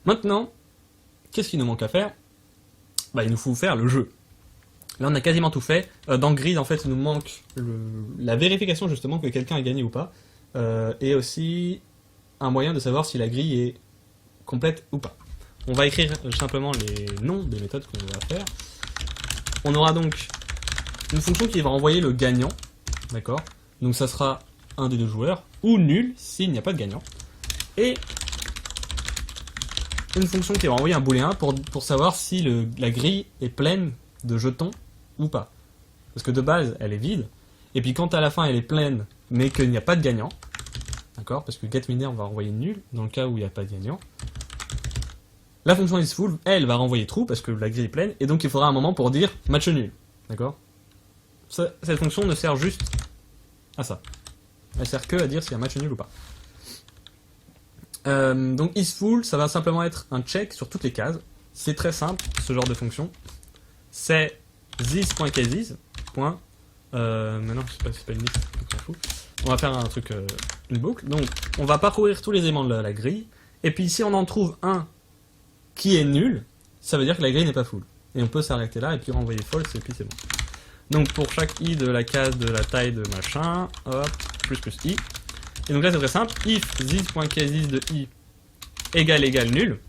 Maintenant, qu'est-ce qu'il nous manque à faire? Bah, il nous faut faire le jeu. Là, on a quasiment tout fait. Dans Grid, en fait, il nous manque la vérification, justement, que quelqu'un a gagné ou pas. Et aussi un moyen de savoir si la grille est complète ou pas. On va écrire simplement les noms des méthodes qu'on va faire. On aura donc une fonction qui va envoyer le gagnant. D'accord? Donc ça sera un des deux joueurs, ou nul s'il n'y a pas de gagnant. Et une fonction qui va envoyer un booléen pour savoir si la grille est pleine de jetons ou pas. Parce que de base, elle est vide. Et puis quand à la fin, elle est pleine, mais qu'il n'y a pas de gagnant, d'accord? Parce que getWinner va renvoyer nul, dans le cas où il n'y a pas de gagnant. La fonction isFull, elle, va renvoyer true, parce que la grille est pleine, et donc il faudra un moment pour dire match nul, d'accord? Cette fonction ne sert juste à ça. Elle sert que à dire s'il y a un match nul ou pas. Donc isFull, ça va simplement être un check sur toutes les cases. C'est très simple, ce genre de fonction. C'est this.cases. Maintenant, c'est pas une liste, on s'en fout. On va faire un truc, une boucle. Donc, on va parcourir tous les éléments de la grille. Et puis, si on en trouve un qui est nul, ça veut dire que la grille n'est pas full. Et on peut s'arrêter là et puis renvoyer false et puis c'est bon. Donc, pour chaque i de la case de la taille de machin, hop, plus i. Et donc là, c'est très simple. If this.cases de i égale nul,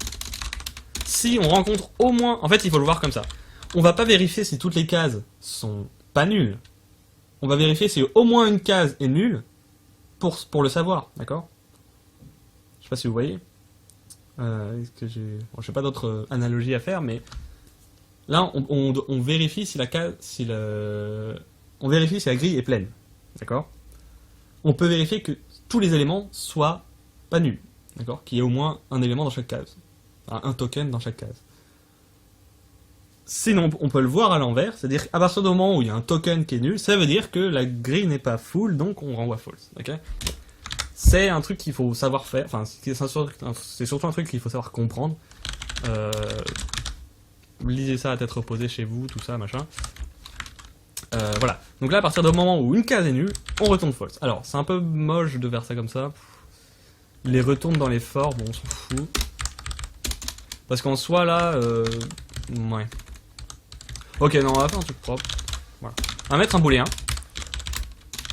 si on rencontre au moins... En fait, il faut le voir comme ça. On va pas vérifier si toutes les cases sont pas nulles. On va vérifier si au moins une case est nulle pour le savoir, d'accord? Je sais pas si vous voyez. Est-ce que j'ai... Bon, je sais pas d'autres analogies à faire, mais là, on vérifie si la case... On vérifie si la grille est pleine, d'accord? On peut vérifier que tous les éléments soient pas nuls, d'accord? Qu'il y ait au moins un élément dans chaque case. Enfin, un token dans chaque case. Sinon, on peut le voir à l'envers, c'est-à-dire qu'à partir du moment où il y a un token qui est nul, ça veut dire que la grille n'est pas full, donc on renvoie false. Ok? C'est un truc qu'il faut savoir faire, enfin, c'est surtout un truc qu'il faut savoir comprendre. Lisez ça à tête reposée chez vous, tout ça, machin. Voilà. Donc là, à partir du moment où une case est nulle, on retourne false. Alors, c'est un peu moche de faire ça comme ça. Les retournes dans les forts, bon, on s'en fout. Parce qu'en soi, là, ouais. Ok, non, on va faire un truc propre. Voilà. On va mettre un booléen.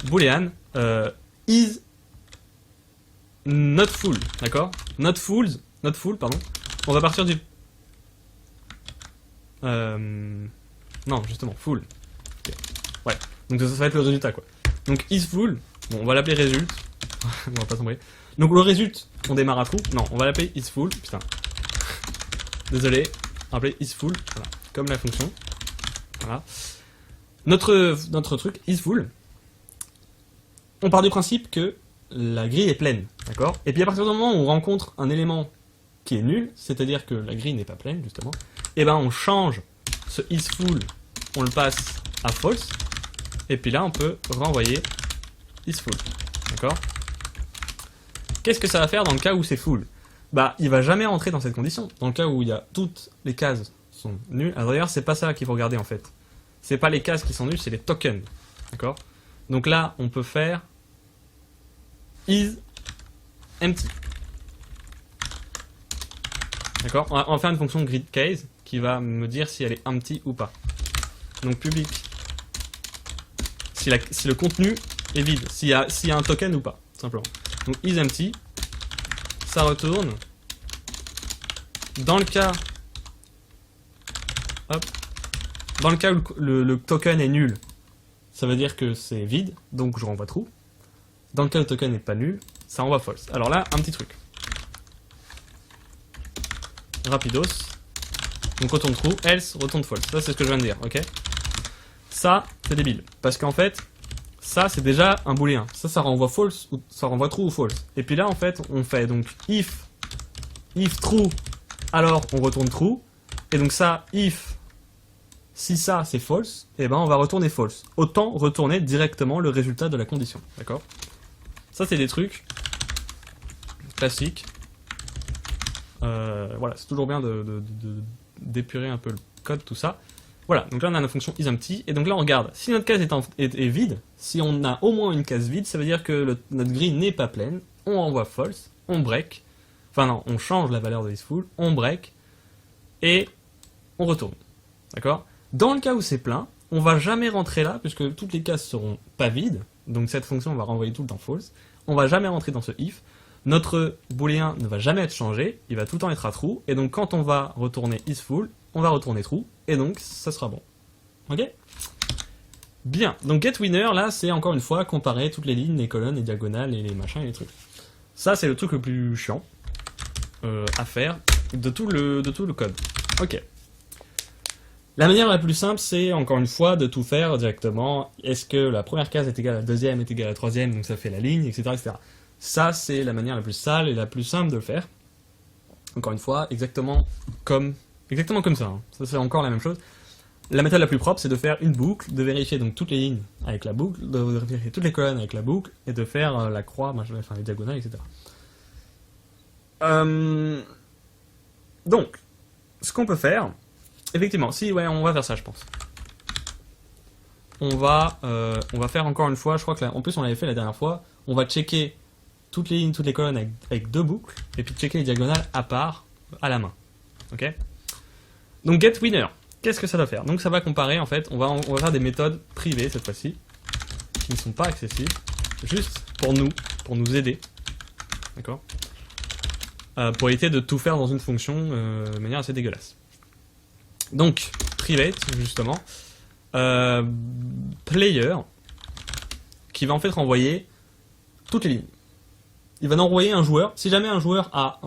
Boolean is not full, d'accord? Not full, pardon. On va partir du... Non, justement, full. Okay. Ouais, donc ça va être le résultat, quoi. Donc is full, bon, on va l'appeler result. On va pas s'embrouiller. Donc le result, on démarre à true. Non, on va l'appeler is full, putain. Désolé, on va l'appeler is full, voilà, comme la fonction. Voilà. Notre truc is full. On part du principe que la grille est pleine, d'accord? Et puis à partir du moment où on rencontre un élément qui est nul, c'est-à-dire que la grille n'est pas pleine, justement, et ben on change ce is full, on le passe à false, et puis là on peut renvoyer is full, d'accord? Qu'est-ce que ça va faire dans le cas où c'est full? Bah, il va jamais rentrer dans cette condition. Dans le cas où il y a toutes les cases sont nulles. Alors d'ailleurs, c'est pas ça qu'il faut regarder en fait. C'est pas les cases qui sont nulles, c'est les tokens, d'accord? Donc là, on peut faire is empty. D'accord? On va faire une fonction grid case qui va me dire si elle est empty ou pas. Donc public. Si le contenu est vide, s'il y a un token ou pas, simplement. Donc is empty, ça retourne. Dans le cas, hop, dans le cas où le token est nul, ça veut dire que c'est vide, donc je renvoie true. Dans le cas où le token n'est pas nul, ça renvoie false. Alors là, un petit truc. Rapidos. Donc retourne true, else retourne false. Ça c'est ce que je viens de dire, ok? Ça, c'est débile. Parce qu'en fait, ça c'est déjà un booléen. Ça renvoie false, ou ça renvoie true ou false. Et puis là, en fait, on fait donc if true, alors on retourne true. Et donc ça, si ça c'est false, et ben on va retourner false. Autant retourner directement le résultat de la condition, d'accord? Ça c'est des trucs classiques. Voilà, c'est toujours bien d'épurer un peu le code, tout ça. Voilà, donc là on a notre fonction isEmpty, et donc là on regarde, si notre case est vide, si on a au moins une case vide, ça veut dire que notre grille n'est pas pleine, on renvoie false, on break, Enfin non, on change la valeur de isFull, on break, et on retourne. D'accord? Dans le cas où c'est plein, on va jamais rentrer là, puisque toutes les cases seront pas vides, donc cette fonction va renvoyer tout le temps false. On va jamais rentrer dans ce if. Notre booléen ne va jamais être changé, il va tout le temps être à true, et donc quand on va retourner isFull, on va retourner true, et donc ça sera bon. Ok? Bien, donc getWinner, là, c'est encore une fois comparer toutes les lignes, les colonnes, les diagonales, et les machins, et les trucs. Ça, c'est le truc le plus chiant à faire de tout le code. Ok. La manière la plus simple, c'est encore une fois de tout faire directement. Est-ce que la première case est égale à la deuxième, est égale à la troisième, donc ça fait la ligne, etc. etc. Ça, c'est la manière la plus sale et la plus simple de le faire. Encore une fois, exactement comme ça. Hein. Ça, c'est encore la même chose. La méthode la plus propre, c'est de faire une boucle, de vérifier donc toutes les lignes avec la boucle, de vérifier toutes les colonnes avec la boucle, et de faire la croix, enfin les diagonales, etc. Donc, ce qu'on peut faire, effectivement, si ouais, on va faire ça, je pense. On va faire encore une fois, je crois que là, en plus on l'avait fait la dernière fois, on va checker toutes les lignes, toutes les colonnes avec deux boucles, et puis checker les diagonales à part, à la main. Ok? Donc getWinner, qu'est-ce que ça doit faire? Donc ça va comparer, en fait, on va faire des méthodes privées cette fois-ci, qui ne sont pas accessibles, juste pour nous aider. D'accord? Pour éviter de tout faire dans une fonction de manière assez dégueulasse. Donc, private, justement, player, qui va en fait renvoyer toutes les lignes. Il va envoyer un joueur. Si jamais un joueur a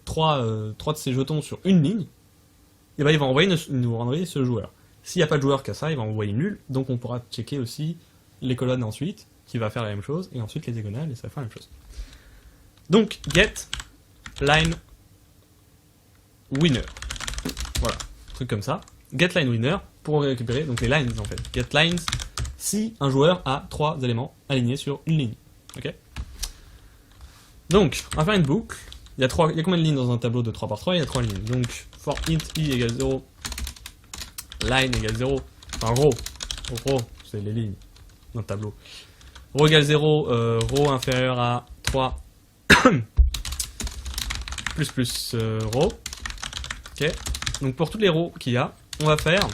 3 de ses jetons sur une ligne, et ben il va nous renvoyer ce joueur. S'il n'y a pas de joueur qui a ça, il va envoyer nul, donc on pourra checker aussi les colonnes ensuite, qui va faire la même chose, et ensuite les diagonales, et ça va faire la même chose. Donc, get line winner. Voilà, truc comme ça. Get line winner pour récupérer donc les lines en fait. Get lines si un joueur a 3 éléments alignés sur une ligne. Ok. Donc, on va faire une boucle. Il y a combien de lignes dans un tableau de 3 par 3? Il y a 3 lignes. Donc, for int i égale 0, line égale 0, enfin row, c'est les lignes dans le tableau. Row égale 0, row inférieur à 3, plus row. Ok. Donc pour toutes les rows qu'il y a, on va faire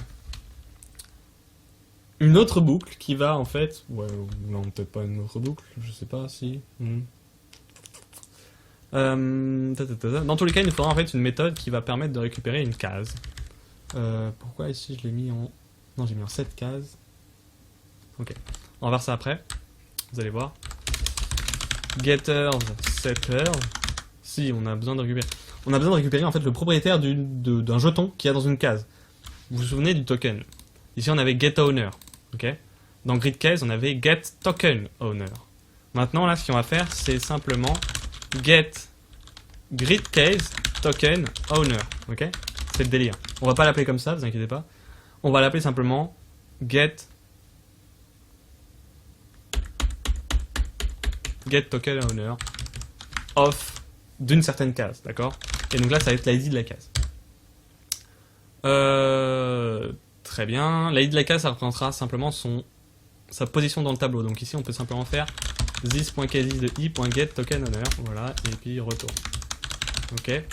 une autre boucle qui va en fait... Ouais, non, peut-être pas une autre boucle, je sais pas si... Dans tous les cas, il nous faudra en fait une méthode qui va permettre de récupérer une case. Pourquoi ici je l'ai mis en... Non, j'ai mis en 7 cases. Ok, on va voir ça après. Vous allez voir. Getters, setters. Si, on a besoin de récupérer. On a besoin de récupérer en fait le propriétaire d'un jeton qu'il y a dans une case. Vous vous souvenez du token? Ici on avait getOwner. Ok. Dans gridCase on avait getTokenOwner. Maintenant là ce qu'on va faire c'est simplement get gridCase token owner. Ok. C'est le délire. On va pas l'appeler comme ça, vous inquiétez pas. On va l'appeler simplement getTokenOwner of d'une certaine case, d'accord? Et donc là, ça va être l'ID de la case. Très bien. L'ID de la case, ça représentera simplement sa position dans le tableau. Donc ici, on peut simplement faire this.cases de i.getTokenOwner. Voilà, et puis retourne. Ok.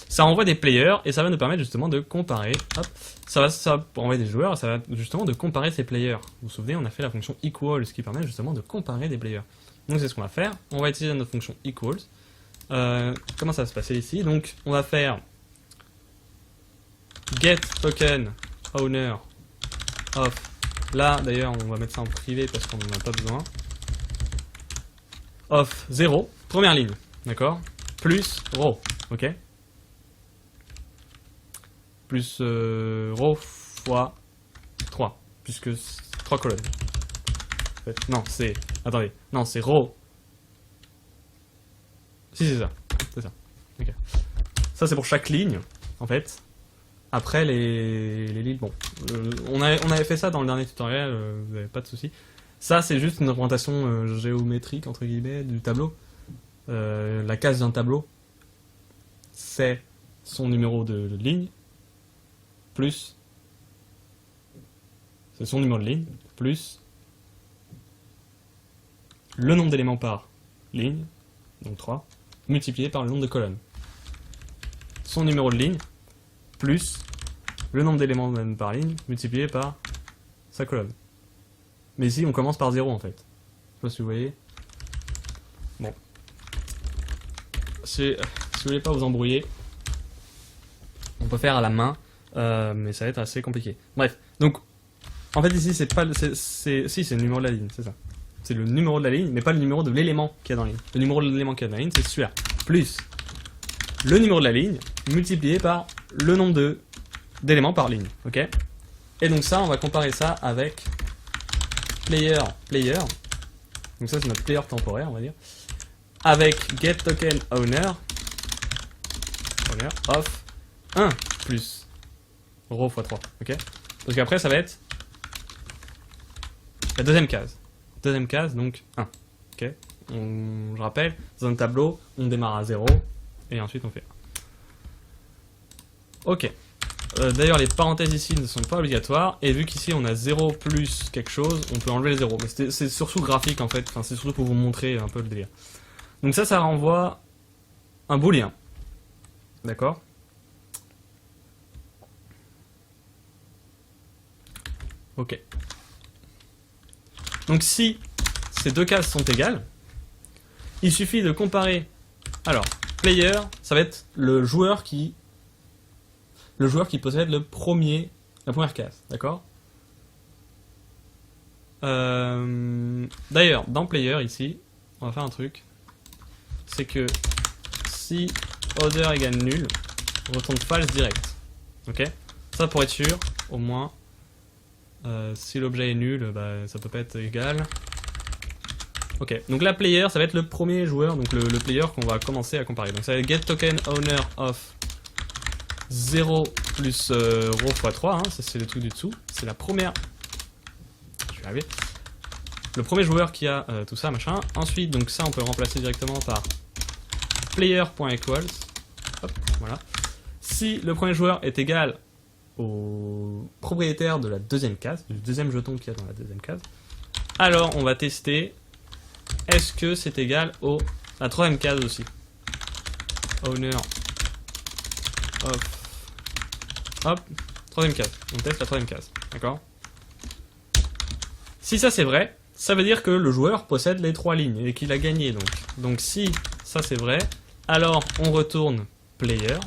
Ça envoie des players, et ça va nous permettre justement de comparer. Hop. Ça va pour envoyer des joueurs, ça va justement de comparer ces players. Vous vous souvenez, on a fait la fonction equal, ce qui permet justement de comparer des players. Donc c'est ce qu'on va faire. On va utiliser notre fonction equals. Comment ça va se passer ici? Donc on va faire get token owner of. Là d'ailleurs on va mettre ça en privé parce qu'on n'en a pas besoin. Of 0, première ligne, d'accord? Plus row, ok? Plus row fois 3, puisque 3 colonnes. En fait, non, c'est... Attendez, non, c'est row. Si, c'est ça. C'est ça. Okay. Ça, c'est pour chaque ligne, en fait. Après, les lignes... Bon, on avait fait ça dans le dernier tutoriel, vous n'avez pas de soucis. Ça, c'est juste une représentation géométrique, entre guillemets, du tableau. La case d'un tableau, c'est son numéro de ligne, plus... C'est son numéro de ligne, plus... le nombre d'éléments par ligne, donc 3, multiplié par le nombre de colonnes. Son numéro de ligne, plus le nombre d'éléments par ligne, multiplié par sa colonne. Mais ici, on commence par 0 en fait. Je sais pas si vous voyez. Bon. Si vous voulez pas vous embrouiller, on peut faire à la main, mais ça va être assez compliqué. Bref, donc, en fait ici, c'est pas si, c'est le numéro de la ligne, c'est ça. C'est le numéro de la ligne, mais pas le numéro de l'élément qu'il y a dans la ligne. Le numéro de l'élément qu'il y a dans la ligne, c'est celui-là. Plus le numéro de la ligne, multiplié par le nombre d'éléments par ligne, ok. Et donc ça, on va comparer ça avec player. Donc ça, c'est notre player temporaire, on va dire. Avec getTokenOwner of 1 plus row x 3, ok. Parce qu'après, ça va être la deuxième case. Deuxième case, donc 1, ok. Je rappelle, dans un tableau, on démarre à 0, et ensuite on fait 1. Ok. D'ailleurs, les parenthèses ici ne sont pas obligatoires, et vu qu'ici on a 0 plus quelque chose, on peut enlever les 0. Mais c'est surtout graphique en fait, enfin, c'est surtout pour vous montrer un peu le délire. Donc ça renvoie un booléen. D'accord? Ok. Donc si ces deux cases sont égales, il suffit de comparer. Alors, player, ça va être le joueur qui possède la première case, d'accord? D'ailleurs, dans player ici, on va faire un truc, c'est que si order égale nul, on retourne false direct, ok? Ça pour être sûr, au moins, si l'objet est nul, bah, ça peut pas être égal. Ok, donc la player, ça va être le premier joueur, donc le player qu'on va commencer à comparer. Donc ça va être getTokenOwner of 0 plus row x 3, hein, ça c'est le truc du dessous. C'est la première. Je vais arriver. Le premier joueur qui a tout ça, machin. Ensuite, donc ça on peut le remplacer directement par player.equals. Hop, voilà. Si le premier joueur est égal au propriétaire de la deuxième case, du deuxième jeton qu'il y a dans la deuxième case, alors on va tester est-ce que c'est égal à la troisième case aussi. Owner of. Hop, troisième case. On teste la troisième case. D'accord? Si ça c'est vrai, ça veut dire que le joueur possède les trois lignes et qu'il a gagné donc. Donc si ça c'est vrai, alors on retourne player.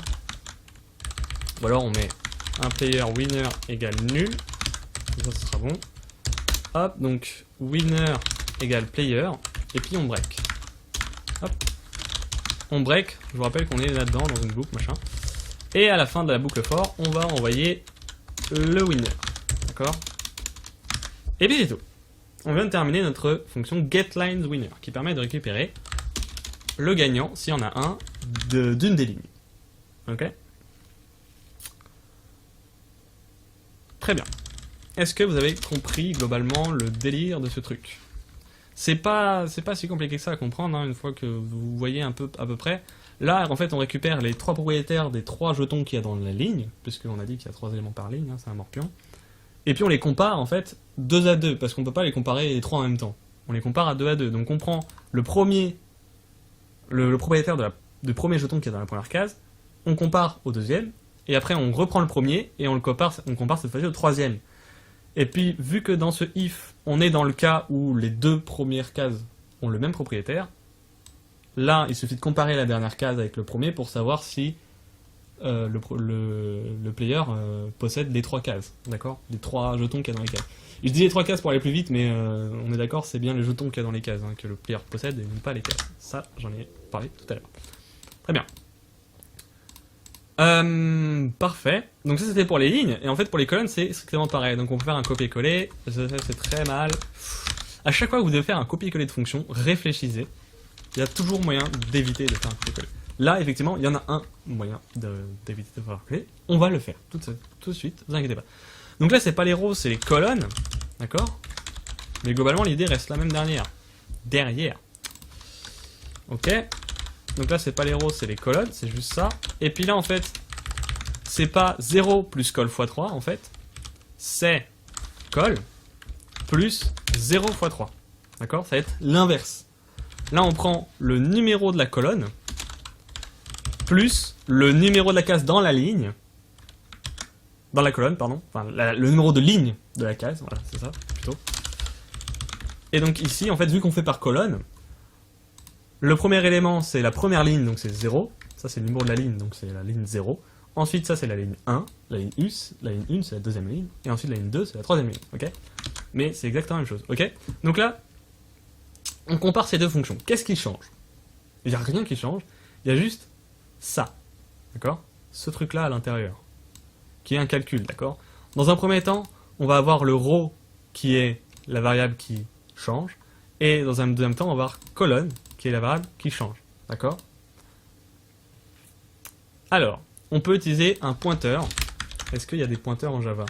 Ou alors on met un player winner égale nul. Ça ce sera bon. Hop, donc winner égale player. Et puis on break. Hop. On break, je vous rappelle qu'on est là-dedans dans une boucle, machin. Et à la fin de la boucle for, on va envoyer le winner. D'accord? Et puis c'est tout. On vient de terminer notre fonction getLinesWinner qui permet de récupérer le gagnant, s'il y en a un, d'une des lignes. Ok? Très bien. Est-ce que vous avez compris globalement le délire de ce truc? C'est pas si compliqué que ça à comprendre, hein, une fois que vous voyez à peu près. Là, en fait, on récupère les trois propriétaires des trois jetons qu'il y a dans la ligne, puisqu'on a dit qu'il y a 3 éléments par ligne, hein, c'est un morpion. Et puis on les compare, en fait, 2 à 2, parce qu'on peut pas les comparer les trois en même temps. On les compare à 2 à 2. Donc on prend le premier, le propriétaire du premier jeton qui est dans la première case, on compare au deuxième, et après on reprend le premier, et on compare cette fois-ci au troisième. Et puis, vu que dans ce if, on est dans le cas où les deux premières cases ont le même propriétaire, là, il suffit de comparer la dernière case avec le premier pour savoir si le player possède les 3 cases, d'accord? Les 3 jetons qu'il y a dans les cases. Je dis les 3 cases pour aller plus vite, mais on est d'accord, c'est bien les jetons qu'il y a dans les cases, hein, que le player possède et non pas les cases. Ça, j'en ai parlé tout à l'heure. Très bien. Parfait. Donc ça c'était pour les lignes, et en fait pour les colonnes c'est strictement pareil. Donc on peut faire un copier-coller, c'est très mal. À chaque fois que vous devez faire un copier-coller de fonction, réfléchissez. Il y a toujours moyen d'éviter de faire un copier-coller. Là effectivement il y en a un moyen d'éviter de faire coller. On va le faire tout de suite, ne vous inquiétez pas. Donc là c'est pas les rows, c'est les colonnes, d'accord? Mais globalement l'idée reste la même derrière. Ok. Donc là c'est pas les rows, c'est les colonnes, c'est juste ça. Et puis là en fait, c'est pas 0 plus col x 3 en fait, c'est col plus 0 x 3. D'accord? Ça va être l'inverse. Là on prend le numéro de la colonne plus le numéro de la case dans la ligne, dans la colonne, pardon, enfin le numéro de ligne de la case, voilà, c'est ça, plutôt. Et donc ici, en fait, vu qu'on fait par colonne, le premier élément, c'est la première ligne, donc c'est 0. Ça, c'est le numéro de la ligne, donc c'est la ligne 0. Ensuite, ça, c'est la ligne 1. La ligne 1, c'est la deuxième ligne. Et ensuite, la ligne 2, c'est la troisième ligne. Ok? Mais c'est exactement la même chose. Ok? Donc là, on compare ces deux fonctions. Qu'est-ce qui change? Il n'y a rien qui change. Il y a juste ça. D'accord? Ce truc-là à l'intérieur. Qui est un calcul. D'accord? Dans un premier temps, on va avoir le ρ qui est la variable qui change. Et dans un deuxième temps, on va avoir colonne qui est la variable qui change. D'accord? Alors, on peut utiliser un pointeur. Est-ce qu'il y a des pointeurs en Java?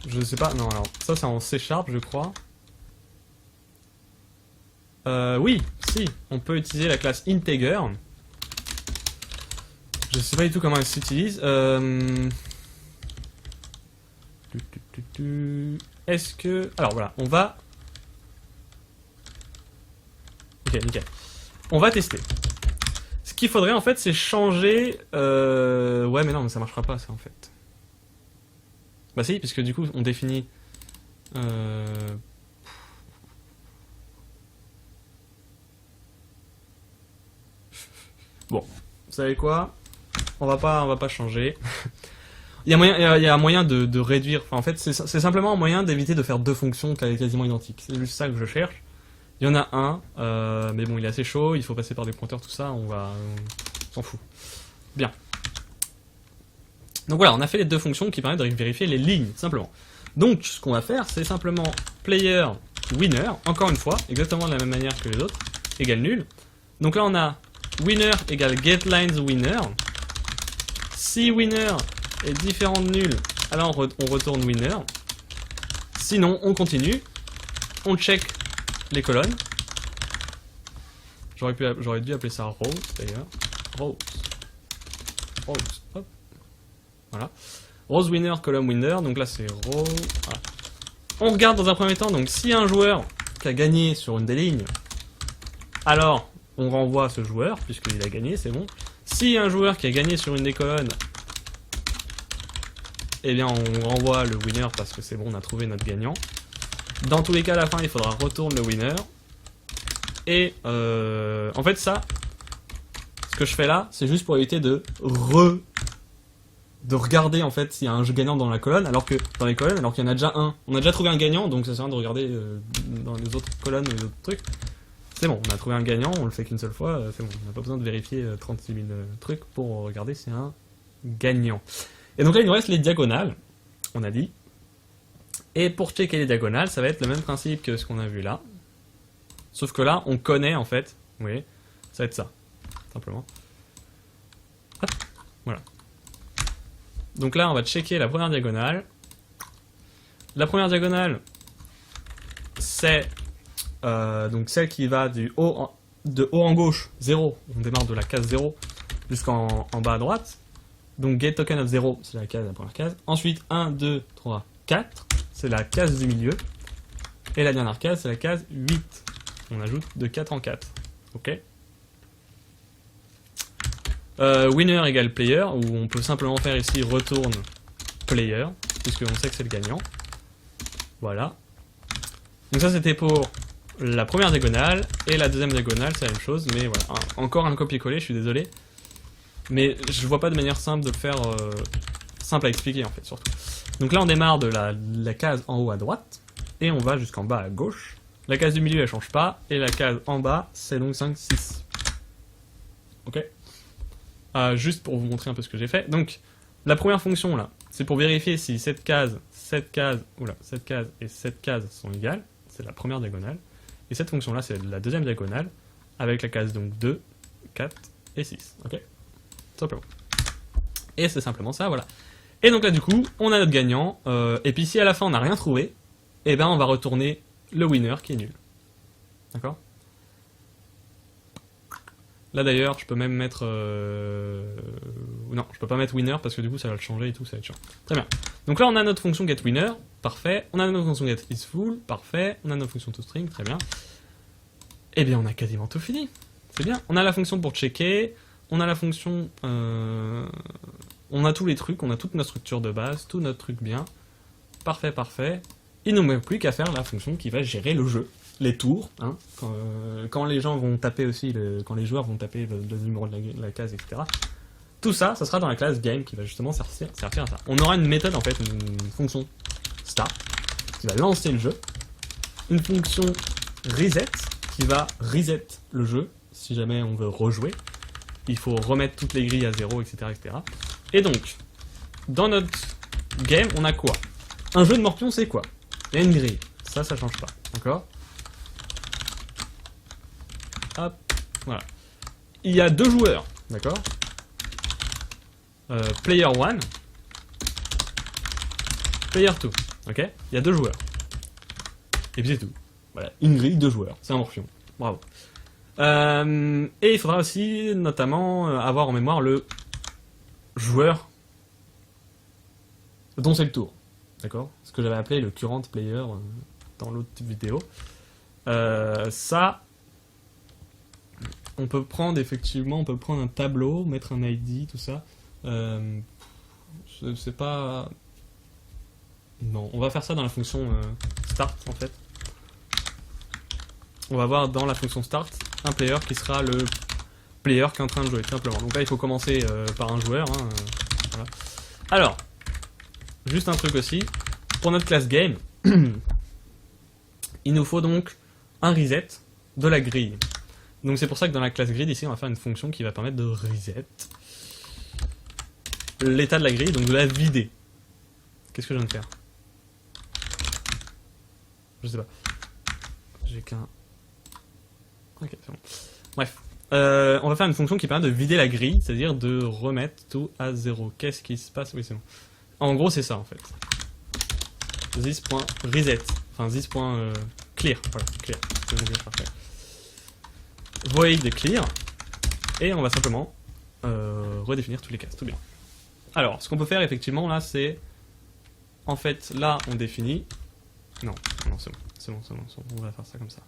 Je sais pas, non, alors, ça c'est en C#, je crois. Oui, si, on peut utiliser la classe integer. Je sais pas du tout comment elle s'utilise. Est-ce que... Alors voilà, on va... Ok, nickel. On va tester. Ce qu'il faudrait en fait, c'est changer... Ouais, mais non, mais ça marchera pas, ça en fait. Bah si, puisque du coup, on définit... Bon, vous savez quoi? On va pas changer. Il y a moyen de réduire... Enfin, en fait, c'est simplement un moyen d'éviter de faire deux fonctions quasiment identiques. C'est juste ça que je cherche. Il y en a un, mais bon, il est assez chaud, il faut passer par des pointeurs, tout ça, on s'en fout. Bien. Donc voilà, on a fait les deux fonctions qui permettent de vérifier les lignes, simplement. Donc, ce qu'on va faire, c'est simplement player winner, encore une fois, exactement de la même manière que les autres, égale nul. Donc là, on a winner égale getLines_winner. Si winner est différent de nul, alors on retourne winner. Sinon, on continue, on check les colonnes. J'aurais dû appeler ça rows d'ailleurs. Rows. Hop. Voilà. Rows winner, column winner. Donc là c'est row. Voilà. On regarde dans un premier temps. Donc si un joueur qui a gagné sur une des lignes, alors on renvoie ce joueur puisqu'il a gagné, c'est bon. Si un joueur qui a gagné sur une des colonnes, eh bien on renvoie le winner parce que c'est bon, on a trouvé notre gagnant. Dans tous les cas, à la fin, il faudra retourner le winner. Et en fait, ça, ce que je fais là, c'est juste pour éviter de regarder en fait s'il y a un jeu gagnant dans la colonne, alors que dans les colonnes, alors qu'il y en a déjà un. On a déjà trouvé un gagnant, donc ça sert à rien de regarder dans les autres colonnes ou les autres trucs. C'est bon, on a trouvé un gagnant, on le fait qu'une seule fois, c'est bon. On n'a pas besoin de vérifier 36 000 trucs pour regarder s'il y a un gagnant. Et donc là, il nous reste les diagonales, on a dit. Et pour checker les diagonales, ça va être le même principe que ce qu'on a vu là. Sauf que là, on connaît en fait. Vous voyez, ça va être ça. Simplement. Hop, voilà. Donc là, on va checker la première diagonale. La première diagonale, c'est donc celle qui va de haut en gauche, 0. On démarre de la case 0 jusqu'en bas à droite. Donc get token of 0, c'est la première case. Ensuite, 1, 2, 3, 4. C'est la case du milieu. Et la dernière case, c'est la case 8. On ajoute de 4 en 4. Ok. Winner égale player, où on peut simplement faire ici retourne player, puisqu'on sait que c'est le gagnant. Voilà. Donc ça, c'était pour la première diagonale. Et la deuxième diagonale, c'est la même chose. Mais voilà. Encore un copier-coller, je suis désolé. Mais je vois pas de manière simple de le faire... simple à expliquer, en fait, surtout. Donc là, on démarre de la case en haut à droite, et on va jusqu'en bas à gauche. La case du milieu, elle change pas, et la case en bas, c'est donc 5, 6. Ok. Juste pour vous montrer un peu ce que j'ai fait. Donc, la première fonction, là, c'est pour vérifier si cette case et cette case sont égales. C'est la première diagonale. Et cette fonction-là, c'est la deuxième diagonale, avec la case donc 2, 4 et 6. Ok. Simplement. Et c'est simplement ça, voilà. Et donc là, du coup, on a notre gagnant. Et puis si à la fin, on n'a rien trouvé, eh ben on va retourner le winner qui est nul. D'accord? Là d'ailleurs, je peux même mettre... Non, je peux pas mettre winner parce que du coup ça va le changer et tout, ça va être chiant. Très bien. Donc là on a notre fonction getWinner, parfait. On a notre fonction get is full, parfait. On a notre fonction toString, très bien. Eh bien, on a quasiment tout fini. C'est bien. On a la fonction pour checker, on a la fonction... on a tous les trucs, on a toute notre structure de base, tout notre truc bien. Parfait, parfait. Il ne nous manque plus qu'à faire la fonction qui va gérer le jeu. Les tours, hein, quand les gens vont taper aussi, quand les joueurs vont taper le numéro de la case, etc. Tout ça, ça sera dans la classe game qui va justement servir à ça. On aura une méthode en fait, une fonction start qui va lancer le jeu, une fonction reset qui va reset le jeu si jamais on veut rejouer. Il faut remettre toutes les grilles à 0, etc., etc. Et donc, dans notre game, on a quoi? Un jeu de morpion, c'est quoi? Il y a une grille. Ça change pas. D'accord? Hop, voilà. Il y a deux joueurs, d'accord? Player 1, Player 2, ok? Il y a deux joueurs. Et puis c'est tout. Voilà, une grille, deux joueurs. C'est un morpion. Bravo. Et il faudra aussi, notamment, avoir en mémoire le joueur dont c'est le tour. D'accord? Ce que j'avais appelé le current player dans l'autre vidéo. Ça, on peut prendre effectivement, on peut prendre un tableau, mettre un ID, tout ça. C'est pas... Non, on va faire ça dans la fonction start en fait. On va voir dans la fonction start un player qui sera le player qui est en train de jouer, tout simplement. Donc là, il faut commencer par un joueur. Hein, voilà. Alors, juste un truc aussi. Pour notre classe game, il nous faut donc un reset de la grille. Donc c'est pour ça que dans la classe grid, ici, on va faire une fonction qui va permettre de reset l'état de la grille, donc de la vider. Qu'est-ce que je viens de faire? Je sais pas. J'ai qu'un... Ok, c'est bon. Bref. On va faire une fonction qui permet de vider la grille, c'est-à-dire de remettre tout à 0. Qu'est-ce qui se passe? Oui, c'est bon. En gros, c'est ça, en fait. This.reset. Enfin, this.clear. Voilà, clear. C'est parfait. Void clear. Et on va simplement redéfinir tous les cases. Tout bien. Alors, ce qu'on peut faire, effectivement, là, c'est... En fait, là, on définit... Non, non, c'est bon. C'est bon, c'est bon, c'est bon. On va faire ça comme ça.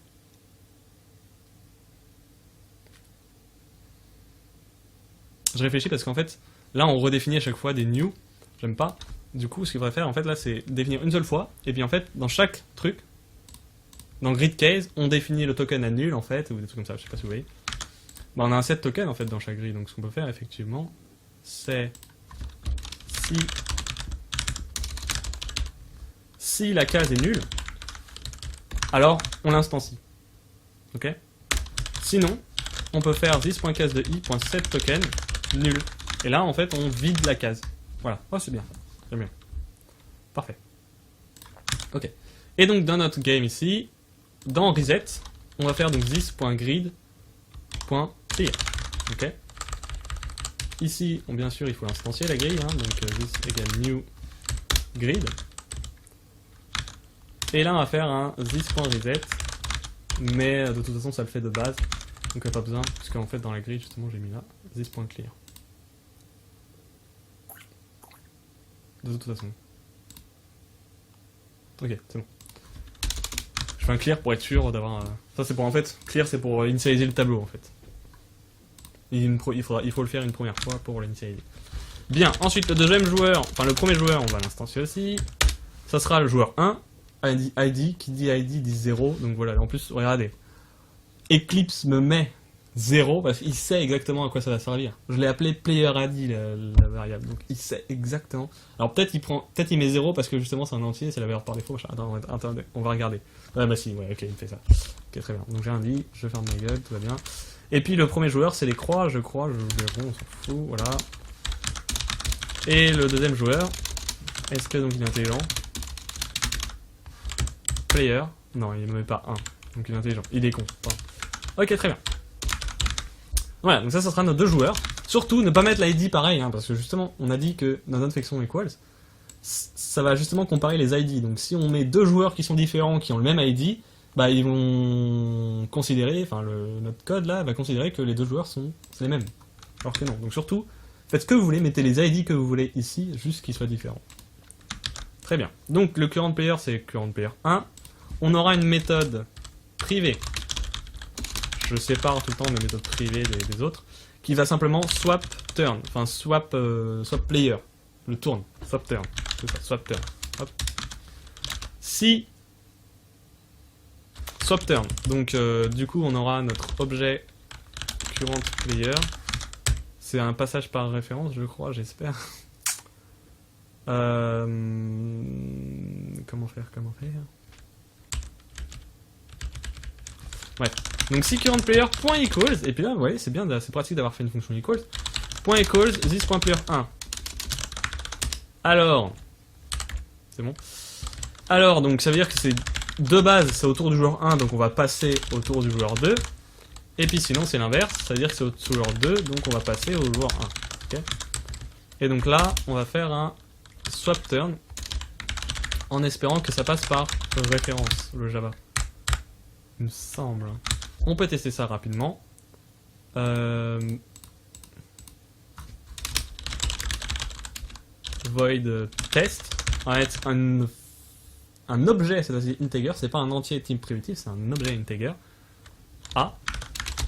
Je réfléchis parce qu'en fait, là, on redéfinit à chaque fois des new. J'aime pas. Du coup, ce qu'il faudrait faire, en fait, là, c'est définir une seule fois. Et puis, en fait, dans chaque truc, dans grid case, on définit le token à nul, en fait, ou des trucs comme ça, je sais pas si vous voyez. Bah, on a un set token, en fait, dans chaque grille. Donc, ce qu'on peut faire, effectivement, c'est... Si la case est nulle, alors on l'instancie. Ok? Sinon, on peut faire this.case de i.set token nul. Et là, en fait, on vide la case. Voilà. Oh, c'est bien. J'aime bien. Parfait. Ok. Et donc, dans notre game ici, dans reset, on va faire donc this.grid.clear. Ok? Ici, bien sûr, il faut instancier la grille, hein, donc this égale new grid. Et là, on va faire un this.reset, mais de toute façon, ça le fait de base, donc pas besoin, puisque en fait, dans la grille, justement, j'ai mis là this.clear. De toute façon. Ok, c'est bon. Je fais un clear pour être sûr d'avoir... Ça, c'est pour, en fait, clear, c'est pour initialiser le tableau, en fait. Il faut le faire une première fois pour l'initialiser. Bien, ensuite, le deuxième joueur, enfin, le premier joueur, on va l'instancier aussi. Ça sera le joueur 1. ID, qui dit ID dit 0, donc voilà, en plus, regardez, Eclipse me met 0, parce qu'il sait exactement à quoi ça va servir. Je l'ai appelé PlayerID, la variable, donc il sait exactement. Alors peut-être il met 0 parce que justement c'est un entier, c'est la valeur par défaut. Attends, on va regarder. Ouais, bah si, ouais, ok, il me fait ça. Ok, très bien. Donc j'ai un dit, je ferme ma gueule, tout va bien. Et puis le premier joueur, c'est les croix, je crois, je verrai, on s'en fout, voilà. Et le deuxième joueur, est-ce que donc il est intelligent? Player, non, il ne met pas 1, donc il est intelligent, il est con. Pardon. Ok, très bien. Voilà, donc ça sera nos deux joueurs. Surtout, ne pas mettre l'ID pareil, hein, parce que justement, on a dit que dans notre function equals, ça va justement comparer les ID. Donc si on met deux joueurs qui sont différents, qui ont le même ID, bah ils vont considérer, enfin notre code là va considérer que les deux joueurs sont les mêmes. Alors que non. Donc surtout, faites ce que vous voulez, mettez les ID que vous voulez ici, juste qu'ils soient différents. Très bien. Très bien. Donc le current player, c'est current player 1. On aura une méthode privée. Je sépare tout le temps mes méthodes privées des autres. Qui va simplement swap turn. Enfin swap player. Le tourne. Swap turn. C'est ça, swap turn. Hop. Si swap turn. Donc du coup on aura notre objet current player. C'est un passage par référence, je crois, j'espère. Comment faire Ouais. Donc si current player point equals, et puis là vous voyez c'est bien, c'est pratique d'avoir fait une fonction equals. Point equals this.player 1. Alors, c'est bon. Alors donc ça veut dire que c'est de base c'est autour du joueur 1, donc on va passer autour du joueur 2. Et puis sinon c'est l'inverse, ça veut dire que c'est au joueur 2, donc on va passer au joueur 1. Okay. Et donc là on va faire un swap turn en espérant que ça passe par référence, le Java. Il me semble. On peut tester ça rapidement. Void test. On va mettre un objet, c'est-à-dire integer, c'est pas un entier type primitif, c'est un objet integer. A.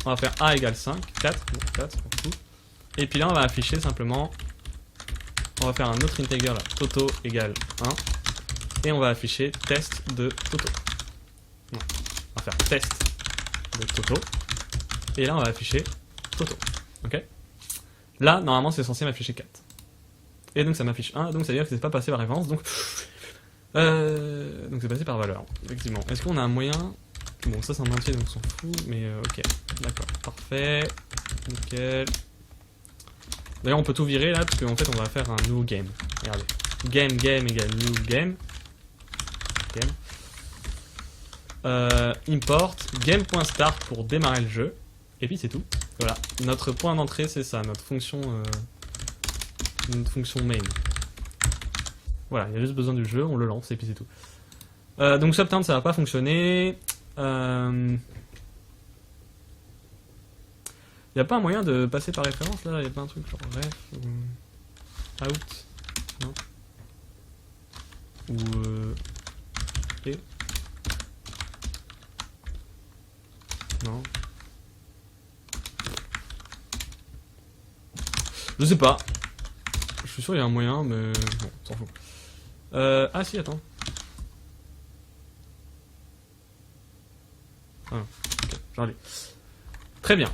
On va faire A égale 5, 4, 4, on fout. Et puis là on va afficher simplement, on va faire un autre integer là, Toto égale 1. Et on va afficher test de Toto. Non. On va faire test de Toto. Et là on va afficher Toto. Ok. Là normalement c'est censé m'afficher 4. Et donc ça m'affiche 1, donc ça veut dire que c'est pas passé par référence, donc c'est passé par valeur, effectivement. Est-ce qu'on a un moyen... Bon ça c'est un entier donc on s'en fout, mais ok, d'accord, parfait, nickel. D'ailleurs on peut tout virer là, parce qu'en fait on va faire un new game. Regardez, game égale new game. Import game.start pour démarrer le jeu, et puis c'est tout. Voilà, notre point d'entrée c'est ça, notre fonction main. Voilà, il y a juste besoin du jeu, on le lance et puis c'est tout. Donc subturn ça va pas fonctionner. Y a pas un moyen de passer par référence là? Y a pas un truc genre ref ou out? Non? Ou et? Non? Je sais pas. Je suis sûr qu'il y a un moyen, mais bon, s'en fout. Ah si, attends. Ah, ok, j'arrive. Très bien.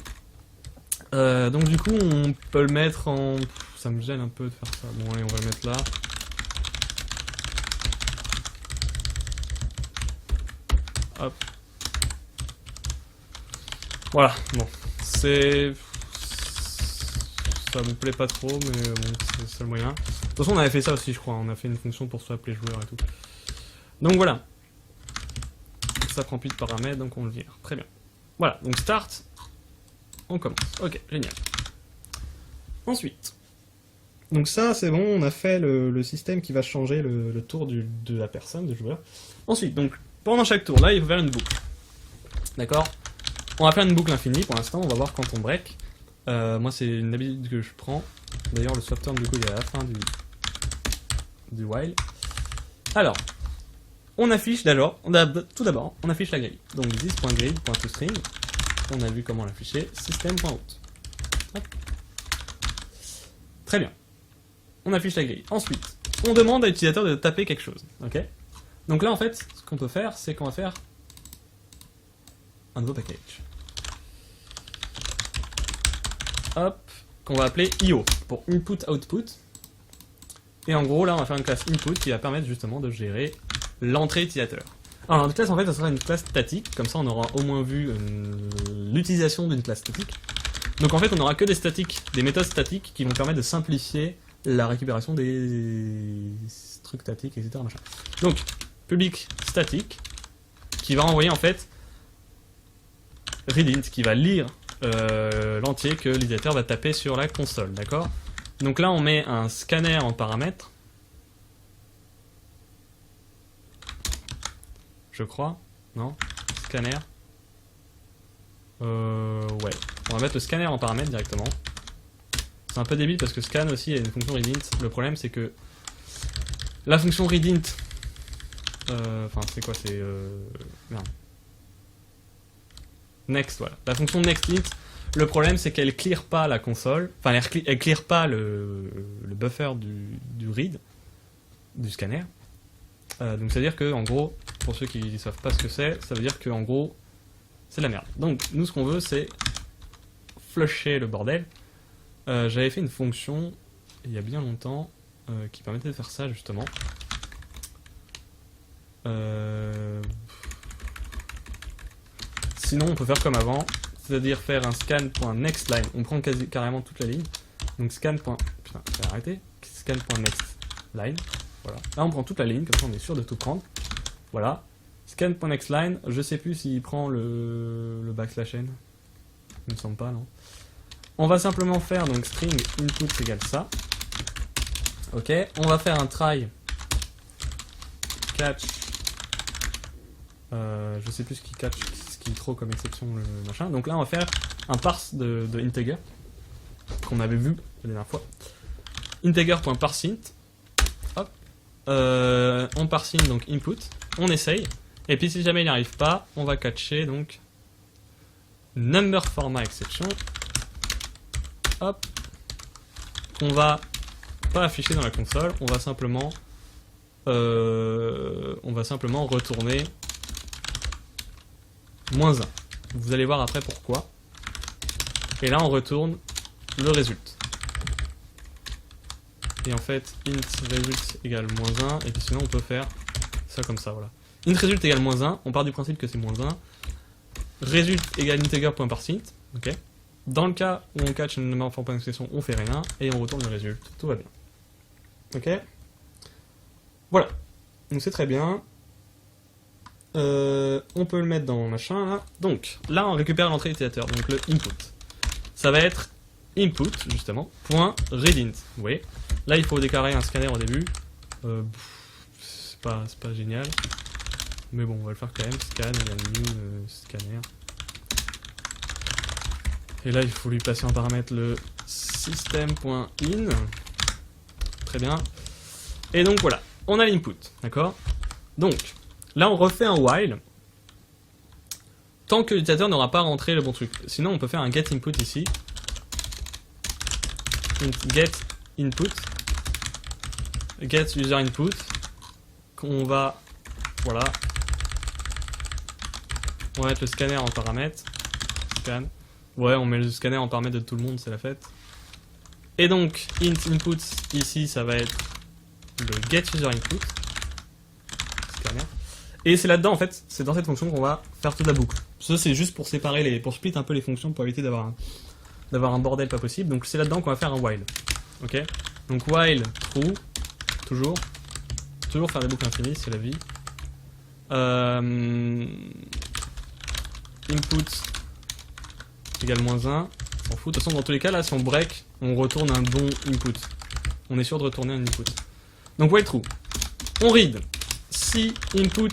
Donc du coup, on peut le mettre en... Ça me gêne un peu de faire ça. Bon, allez, on va le mettre là. Hop. Voilà, bon. C'est... Ça me plaît pas trop, mais bon, c'est le moyen. De toute façon, on avait fait ça aussi, je crois. On a fait une fonction pour swap les joueurs et tout. Donc voilà. Ça prend plus de paramètres, donc on le vire. Très bien. Voilà, donc start. On commence. Ok, génial. Ensuite. Donc ça, c'est bon, on a fait le système qui va changer le tour de la personne, du joueur. Ensuite, donc, pendant chaque tour, là, il faut faire une boucle. D'accord? On va faire une boucle infinie pour l'instant, on va voir quand on break. Moi, c'est une habitude que je prends. D'ailleurs, le swap turn, du coup, il est à la fin du while. Alors, on affiche tout d'abord, on affiche la grille. Donc, this.grid.toString. On a vu comment l'afficher. System.out. Très bien. On affiche la grille. Ensuite, on demande à l'utilisateur de taper quelque chose. Ok? Donc là, en fait, ce qu'on peut faire, c'est qu'on va faire un nouveau package. Hop, qu'on va appeler IO pour input-output. Et en gros, là, on va faire une classe input qui va permettre justement de gérer l'entrée utilisateur. Alors, notre classe, en fait, ça sera une classe statique. Comme ça, on aura au moins vu l'utilisation d'une classe statique. Donc, en fait, on n'aura que des méthodes statiques qui vont permettre de simplifier la récupération des trucs statiques, etc. Machin. Donc, public statique qui va renvoyer, en fait, readint, qui va lire l'entier que l'utilisateur va taper sur la console, d'accord? Donc là on met un scanner en paramètre, je crois, non? Scanner, ouais, on va mettre le scanner en paramètre directement. C'est un peu débile parce que scan aussi a une fonction readint. Le problème c'est que la fonction readint Enfin, c'est quoi? C'est... Merde. Next, voilà. La fonction nextInt, le problème c'est qu'elle clear pas la console, enfin elle clear pas le buffer du read, du scanner. Donc ça veut dire que, en gros, pour ceux qui ne savent pas ce que c'est, ça veut dire que en gros, c'est de la merde. Donc nous ce qu'on veut c'est flusher le bordel. J'avais fait une fonction, il y a bien longtemps, qui permettait de faire ça justement. Sinon on peut faire comme avant, c'est-à-dire faire un scan.nextLine, on prend carrément toute la ligne, donc scan.nextLine, voilà, là on prend toute la ligne, comme ça on est sûr de tout prendre, voilà, scan.nextLine, je sais plus s'il prend le backslash n, il me semble pas, non. On va simplement faire donc string input égale ça, ok, on va faire un try catch, je sais plus ce qui catch, qui est trop comme exception le machin. Donc là on va faire un parse de integer qu'on avait vu la dernière fois. Integer.parseInt. Hop. On parseInt donc input. On essaye. Et puis si jamais il n'y arrive pas, on va catcher donc number format exception. Hop. Qu'on va pas afficher dans la console. On va simplement retourner -1. Vous allez voir après pourquoi. Et là on retourne le résultat. Et en fait int result égale -1. Et puis sinon on peut faire ça comme ça, voilà. Int result égale -1. On part du principe que c'est -1. Result égale integer.parseInt. Ok. Dans le cas où on catch une number format exception, on fait rien. Et on retourne le résultat. Tout va bien. Ok. Voilà. Donc c'est très bien. On peut le mettre dans machin là. Donc là on récupère l'entrée utilisateur, donc le input. Ça va être input justement .readInt. Vous voyez. Là il faut déclarer un scanner au début. C'est pas génial. Mais bon on va le faire quand même. Scan égale new scanner. Et là il faut lui passer en paramètre le system.in. Très bien. Et donc voilà. On a l'input. D'accord. Donc là, on refait un while tant que l'utilisateur n'aura pas rentré le bon truc. Sinon, on peut faire un get input ici. Get input. Get user input. Qu'on va... Voilà. On va mettre le scanner en paramètre. Scan. Ouais, on met le scanner en paramètre de tout le monde, c'est la fête. Et donc, int input, ici, ça va être le get user input. Scanner. Et c'est là-dedans, en fait, c'est dans cette fonction qu'on va faire toute la boucle. Ça, c'est juste pour séparer pour split un peu les fonctions, pour éviter d'avoir un bordel pas possible. Donc c'est là-dedans qu'on va faire un while. Ok. Donc while true, toujours faire des boucles infinies, c'est la vie. Input égale -1, on s'en fout. De toute façon, dans tous les cas, là, si on break, on retourne un bon input. On est sûr de retourner un input. Donc while true. On read. Si input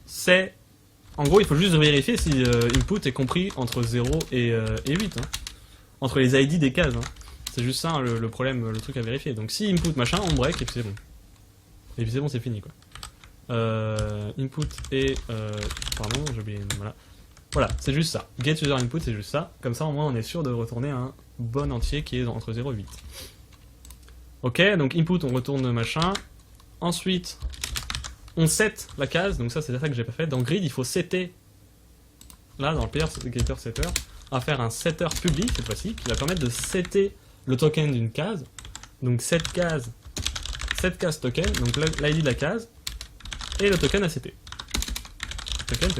c'est... En gros, il faut juste vérifier si input est compris entre 0 et 8. Hein. Entre les ID des cases. Hein. C'est juste ça le problème, le truc à vérifier. Donc si input machin, on break et puis c'est bon. Et puis c'est bon, c'est fini quoi. Input et... pardon, j'ai oublié... Voilà. Voilà, c'est juste ça. Get user input, c'est juste ça. Comme ça, au moins, on est sûr de retourner un bon entier qui est entre 0 et 8. Ok, donc input, on retourne machin. Ensuite... on set la case, donc ça c'est ça que j'ai pas fait. Dans grid, il faut setter, là dans le player getter setter, on va faire un setter public cette fois-ci, qui va permettre de setter le token d'une case. Donc cette case token, donc l'ID de la case, et le token à setter. Token.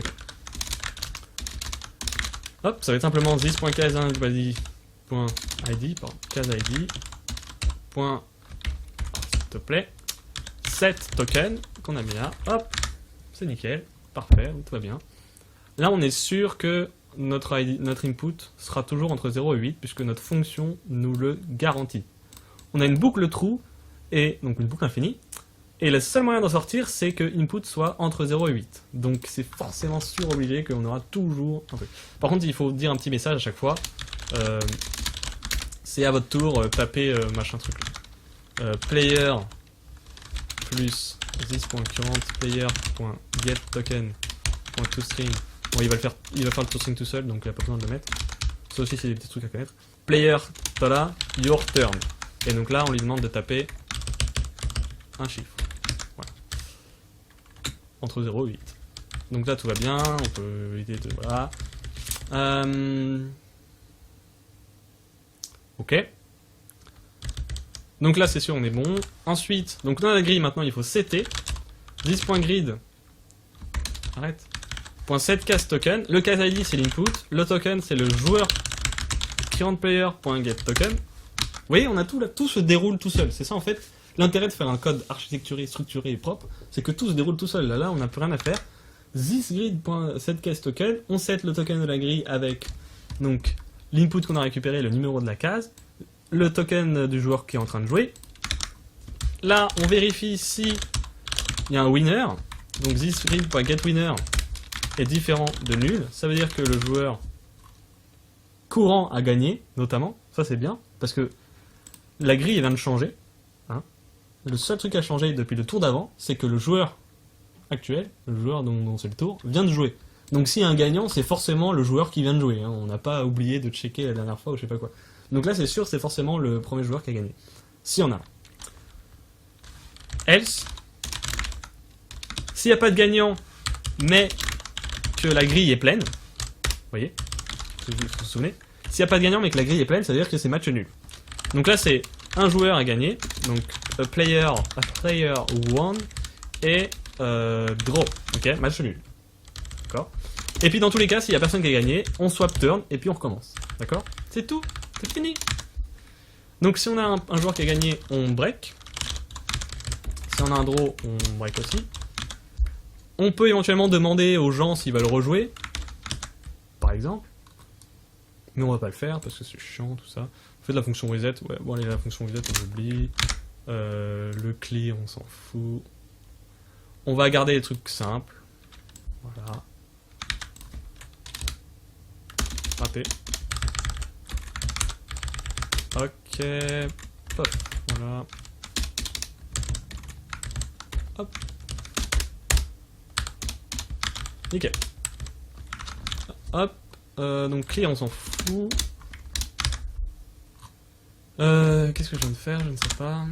Hop, ça va être simplement this.case1.id, case ID, point, s'il te plaît, set token, qu'on a mis là, hop, c'est nickel, parfait, tout va bien. Là on est sûr que notre input sera toujours entre 0 et 8 puisque notre fonction nous le garantit. On a une boucle true, et donc une boucle infinie, et le seul moyen d'en sortir c'est que input soit entre 0 et 8. Donc c'est forcément sûr obligé qu'on aura toujours un truc. Par contre il faut dire un petit message à chaque fois, c'est à votre tour, tapez machin truc. Player plus this.currentPlayer.getToken.toString. Bon, il va faire le toString tout seul, donc il n'y a pas besoin de le mettre. Ça aussi, c'est des petits trucs à connaître. Player, tada, your turn. Et donc là, on lui demande de taper un chiffre. Voilà. Entre 0 et 8. Donc là, tout va bien. On peut éviter de... Voilà. Ok. Donc là, c'est sûr, on est bon. Ensuite, donc dans la grille, maintenant, il faut setter. This.grid. Arrête. .setCastToken. Le case ID, c'est l'input. Le token, c'est le joueur currentPlayer.getToken. Vous voyez, on a tout là, tout se déroule tout seul. C'est ça en fait l'intérêt de faire un code architecturé, structuré et propre, c'est que tout se déroule tout seul. Là, on n'a plus rien à faire. ThisGrid.setCastToken, on set le token de la grille avec donc l'input qu'on a récupéré, le numéro de la case, le token du joueur qui est en train de jouer. Là, on vérifie si il y a un winner. Donc ThisGrid.getWinner est différent de nul. Ça veut dire que le joueur courant a gagné, notamment. Ça, c'est bien, parce que la grille vient de changer. Hein. Le seul truc à changer depuis le tour d'avant, c'est que le joueur actuel, le joueur dont c'est le tour, vient de jouer. Donc s'il y a un gagnant, c'est forcément le joueur qui vient de jouer. Hein. On n'a pas oublié de checker la dernière fois ou je sais pas quoi. Donc là, c'est sûr, c'est forcément le premier joueur qui a gagné. S'il y en a. Else, s'il n'y a pas de gagnant, mais que la grille est pleine, vous voyez, vous vous souvenez, s'il n'y a pas de gagnant mais que la grille est pleine, ça veut dire que c'est match nul. Donc là, c'est un joueur à gagner, donc a player won et draw, ok, match nul. D'accord. Et puis dans tous les cas, s'il n'y a personne qui a gagné, on swap turn et puis on recommence. D'accord. C'est tout, c'est fini. Donc si on a un joueur qui a gagné, on break. Si on a un draw, on break aussi. On peut éventuellement demander aux gens s'ils veulent rejouer, par exemple. Mais on va pas le faire parce que c'est chiant tout ça. Faites la fonction reset. Ouais, bon allez, la fonction reset on oublie. Le clear on s'en fout. On va garder les trucs simples. Voilà. Raté. Ok. Hop. Voilà. Hop. Nickel. Hop. Donc clear on s'en fout. Qu'est-ce que je viens de faire? Je ne sais pas.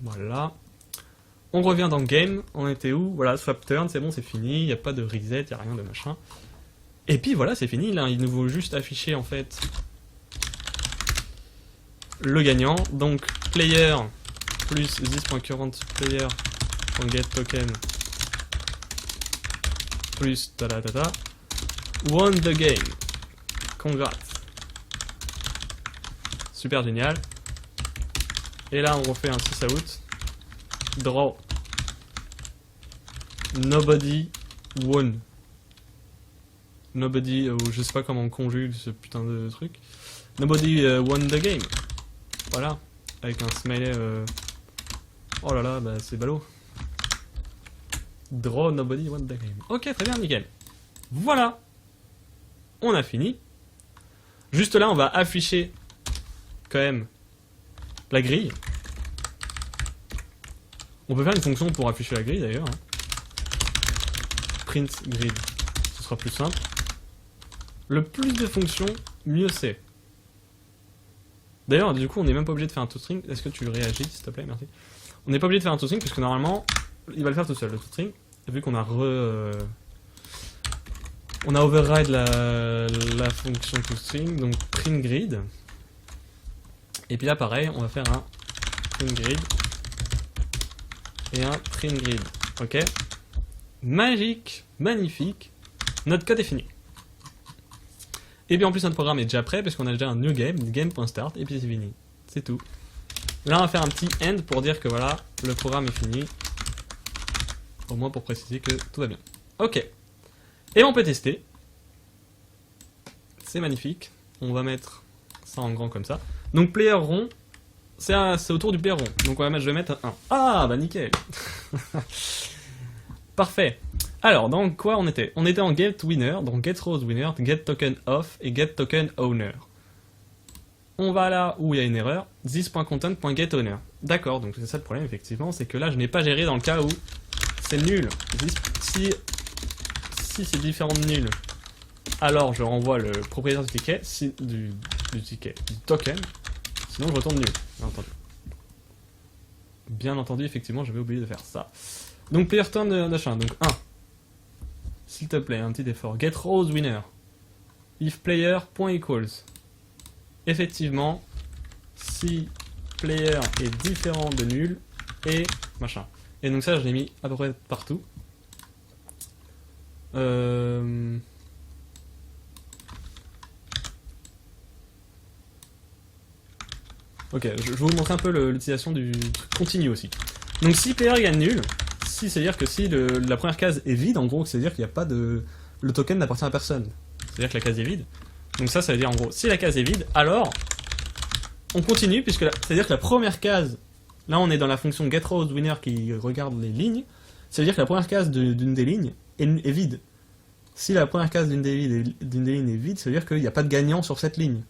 Voilà. On revient dans game. On était où? Voilà, swap turn, c'est bon, c'est fini. Il n'y a pas de reset, il n'y a rien de machin. Et puis voilà, c'est fini. Là, il nous faut juste afficher en fait le gagnant. Donc player plus this.currentPlayer.getToken plus talatata won the game. Congrats. Super génial. Et là on refait un 6 out. Draw. Nobody won. Nobody, je sais pas comment on conjugue ce putain de truc. Nobody won the game. Voilà. Avec un smiley. Oh là là, bah c'est ballot. Draw nobody won the game. Ok, très bien, nickel. Voilà. On a fini. Juste là, on va afficher quand même la grille. On peut faire une fonction pour afficher la grille d'ailleurs. Hein. Print grid. Ce sera plus simple. Le plus de fonctions, mieux c'est. D'ailleurs, du coup, on n'est même pas obligé de faire un toString. Est-ce que tu réagis, s'il te plaît? Merci. On n'est pas obligé de faire un toString, puisque normalement, il va le faire tout seul, le toString. Vu qu'on a on a override la fonction toString, donc print grid. Et puis là, pareil, on va faire un print grid. Et un print grid. Ok? Magique, magnifique. Notre code est fini. Et puis en plus, notre programme est déjà prêt, parce qu'on a déjà un new game, game.start, et puis c'est fini. C'est tout. Là, on va faire un petit end pour dire que voilà, le programme est fini. Au moins pour préciser que tout va bien. Ok. Et on peut tester. C'est magnifique. On va mettre ça en grand comme ça. Donc player rond, c'est autour du player rond. Donc je vais mettre un 1. Ah bah nickel. Parfait. Alors, dans quoi on était? On était en get winner, donc get rose winner, get token off et get token owner. on va là où il y a une erreur, this.content.getOwner. D'accord, donc c'est ça le problème effectivement, c'est que là je n'ai pas géré dans le cas où c'est nul. Si c'est différent de nul, alors je renvoie le propriétaire du ticket, du token, sinon je retourne nul, bien entendu. Bien entendu, effectivement, j'avais oublié de faire ça. Donc player turn machin, donc 1. S'il te plaît, un petit effort. Get rose winner. If player.equals. Effectivement, si player est différent de nul et machin. Et donc ça, je l'ai mis à peu près partout. Ok, je vais vous montrer un peu l'utilisation du truc continu aussi. Donc si player égale nul, si c'est-à-dire que si la première case est vide, en gros, c'est-à-dire qu'il n'y a pas de... Le token n'appartient à personne. C'est-à-dire que la case est vide. Donc ça veut dire en gros, si la case est vide, alors on continue, puisque c'est-à-dire que la première case, là on est dans la fonction getRoseWinner qui regarde les lignes, ça veut dire que la première case d'une des lignes est vide. Si la première case d'une des lignes est vide, ça veut dire qu'il n'y a pas de gagnant sur cette ligne.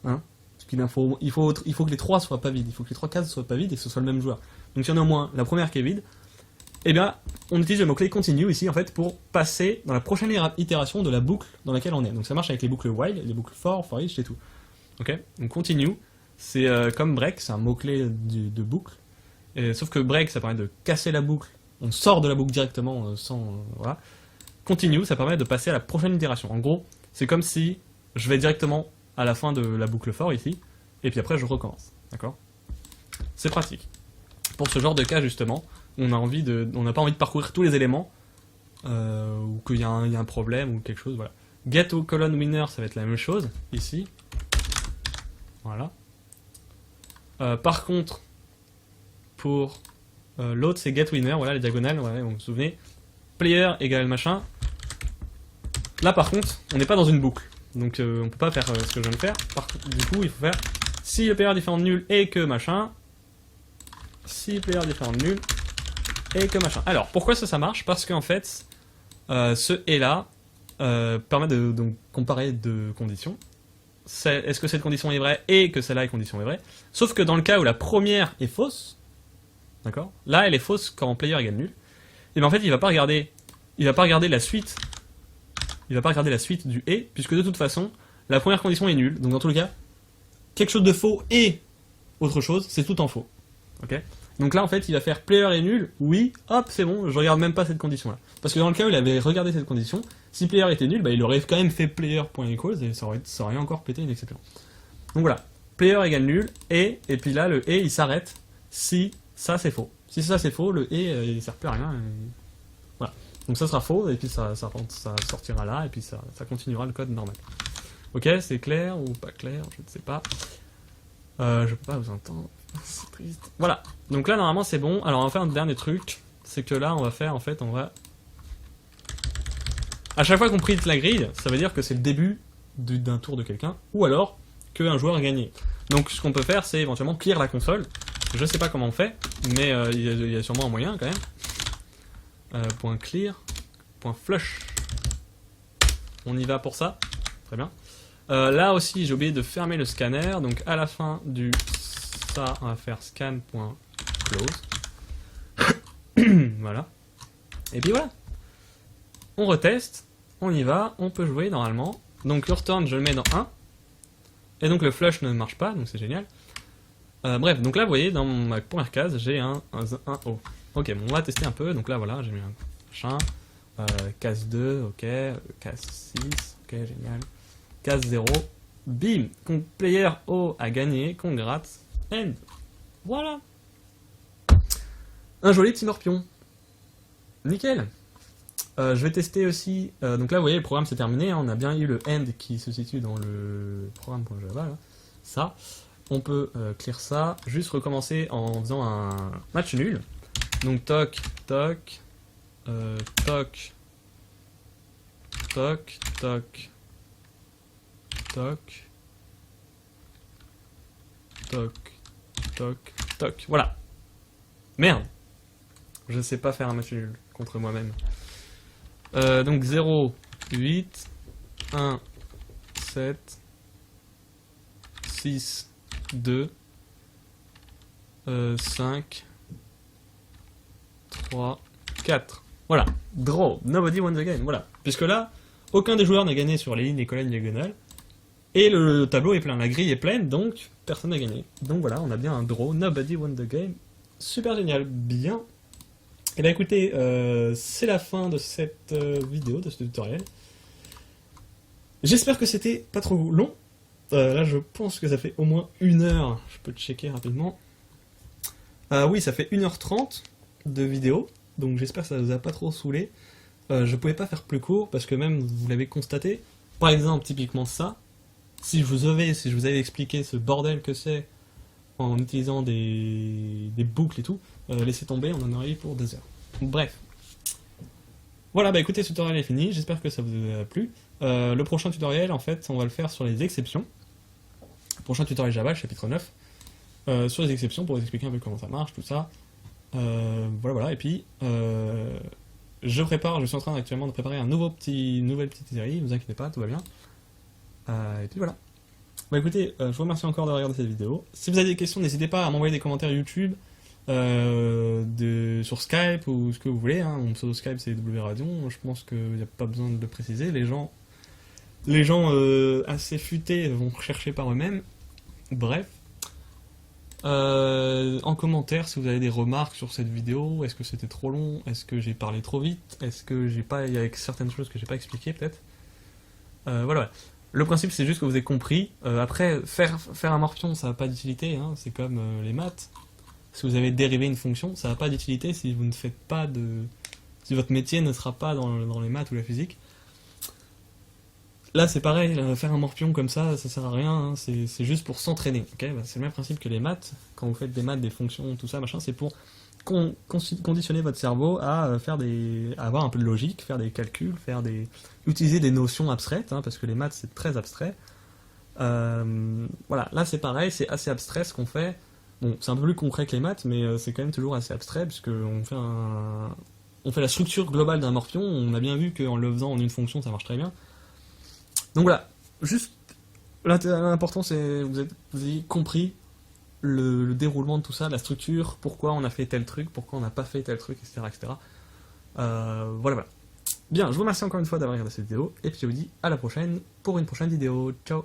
Hein? Il faut que les trois soient pas vides, il faut que les trois cases soient pas vides et que ce soit le même joueur. Donc si on a au moins la première qui est vide, eh bien on utilise le mot-clé continue ici en fait pour passer dans la prochaine itération de la boucle dans laquelle on est. Donc ça marche avec les boucles while, les boucles for each et tout. Ok. Donc continue, c'est comme break, c'est un mot-clé de boucle. Sauf que break ça permet de casser la boucle, on sort de la boucle directement sans... voilà. Continue, ça permet de passer à la prochaine itération. En gros, c'est comme si je vais directement à la fin de la boucle for ici, et puis après je recommence, d'accord? C'est pratique. Pour ce genre de cas justement, on n'a pas envie de parcourir tous les éléments, ou qu'il y a un problème ou quelque chose, voilà. Get colon winner, ça va être la même chose, ici. Voilà. Par contre, pour l'autre c'est get winner, voilà les diagonales, voilà, vous vous souvenez. Player égale machin. Là par contre, on n'est pas dans une boucle. Donc on peut pas faire ce que je viens de faire. Du coup, il faut faire si le player est différent de nul et que machin. Si le player est différent de nul et que machin. Alors, pourquoi ça marche? Parce qu'en fait, ce et là permet de donc, comparer deux conditions. Est-ce que cette condition est vraie et que celle-là est condition est vraie? Sauf que dans le cas où la première est fausse, d'accord? Là, elle est fausse quand player égale nul. Et bien en fait, il va pas regarder la suite. Il va pas regarder la suite du et, puisque de toute façon, la première condition est nulle. Donc dans tous les cas, quelque chose de faux et autre chose, c'est tout en faux. Ok? Donc là, en fait, il va faire player est nul, oui, hop, c'est bon, je regarde même pas cette condition-là. Parce que dans le cas où il avait regardé cette condition, si player était nul, bah, il aurait quand même fait player.equals et ça aurait encore pété une exception. Donc voilà, player égale nul, et puis là, le et il s'arrête si ça c'est faux. Si ça c'est faux, le et il sert plus à rien. Voilà. Donc ça sera faux, et puis ça sortira là, et puis ça continuera le code normal. Ok, c'est clair ou pas clair, je ne sais pas. Je peux pas vous entendre, c'est triste. Voilà, donc là normalement c'est bon. Alors on va faire un dernier truc, c'est que là on va à chaque fois qu'on print la grille, ça veut dire que c'est le début d'un tour de quelqu'un, ou alors qu'un joueur a gagné. Donc ce qu'on peut faire, c'est éventuellement clear la console. Je sais pas comment on fait, mais il y a sûrement un moyen quand même. Point clear, point flush. On y va pour ça. Très bien. Là aussi, j'ai oublié de fermer le scanner, donc à la fin du ça, on va faire scan.close. Voilà. Et puis voilà. On reteste, on y va, on peut jouer normalement. Donc le return, je le mets dans 1. Et donc le flush ne marche pas, donc c'est génial. Bref, donc là, vous voyez, dans ma première case, j'ai un O. Ok, bon, on va tester un peu. Donc là, voilà, j'ai mis un machin. Case 2, ok. Case 6, ok, génial. Case 0, bim, player O a gagné, congrats, end. Voilà. Un joli petit morpion. Nickel. Je vais tester aussi, donc là vous voyez le programme c'est terminé, hein, on a bien eu le end qui se situe dans le programme.java, là. Ça, on peut clear ça, juste recommencer en faisant un match nul. Donc toc, toc, toc, toc, toc, toc, toc, toc, toc. Voilà. Merde. Je sais pas faire un match nul contre moi-même. Donc 0, 8, 1, 7, 6, 2, 5, 3, 4. Voilà, draw, nobody won the game, voilà. Puisque là, aucun des joueurs n'a gagné sur les lignes et colonnes diagonales, et le tableau est plein, la grille est pleine, donc personne n'a gagné. Donc voilà, on a bien un draw, nobody won the game, super génial, bien. Et bien écoutez, c'est la fin de cette vidéo, de ce tutoriel. J'espère que c'était pas trop long. Là, je pense que ça fait au moins 1 heure. Je peux checker rapidement. Oui, ça fait 1h30 de vidéo. Donc j'espère que ça vous a pas trop saoulé. Je pouvais pas faire plus court parce que même, vous l'avez constaté, par exemple, typiquement ça, si je vous avais expliqué ce bordel que c'est en utilisant des boucles et tout, laissez tomber, on en aurait eu pour 2 heures. Bref. Voilà, bah écoutez, ce tutoriel est fini. J'espère que ça vous a plu. Le prochain tutoriel, en fait, on va le faire sur les exceptions. Prochain tutoriel Java, chapitre 9, sur les exceptions pour vous expliquer un peu comment ça marche, tout ça. Voilà, et puis je suis en train actuellement de préparer nouvelle petite série, ne vous inquiétez pas, tout va bien. Et puis voilà. Bah écoutez, je vous remercie encore de regarder cette vidéo. Si vous avez des questions, n'hésitez pas à m'envoyer des commentaires YouTube, sur Skype ou ce que vous voulez, hein. Mon pseudo Skype c'est WRadion, je pense qu'il n'y a pas besoin de le préciser, les gens assez futés vont chercher par eux-mêmes. Bref. En commentaire, si vous avez des remarques sur cette vidéo, est-ce que c'était trop long, est-ce que j'ai parlé trop vite, est-ce que il y a certaines choses que j'ai pas expliquées peut-être. Voilà. Le principe c'est juste que vous avez compris. Après, faire un morpion, ça n'a pas d'utilité, hein. C'est comme les maths. Si vous avez dérivé une fonction, ça n'a pas d'utilité si vous ne faites pas de... Si votre métier ne sera pas dans les maths ou la physique. Là c'est pareil, faire un morpion comme ça sert à rien, hein. C'est juste pour s'entraîner, ok. Bah, c'est le même principe que les maths, quand vous faites des maths, des fonctions, tout ça, machin, c'est pour conditionner votre cerveau à avoir un peu de logique, faire des calculs, utiliser des notions abstraites, hein, parce que les maths c'est très abstrait. Voilà, là c'est pareil, c'est assez abstrait ce qu'on fait. Bon, c'est un peu plus concret que les maths, mais c'est quand même toujours assez abstrait, puisqu'on fait la structure globale d'un morpion. On a bien vu qu'en le faisant en une fonction, ça marche très bien. Donc voilà, juste, l'important c'est que vous ayez compris le déroulement de tout ça, la structure, pourquoi on a fait tel truc, pourquoi on n'a pas fait tel truc, etc. etc. Voilà. Bien, je vous remercie encore une fois d'avoir regardé cette vidéo, et puis je vous dis à la prochaine pour une prochaine vidéo. Ciao!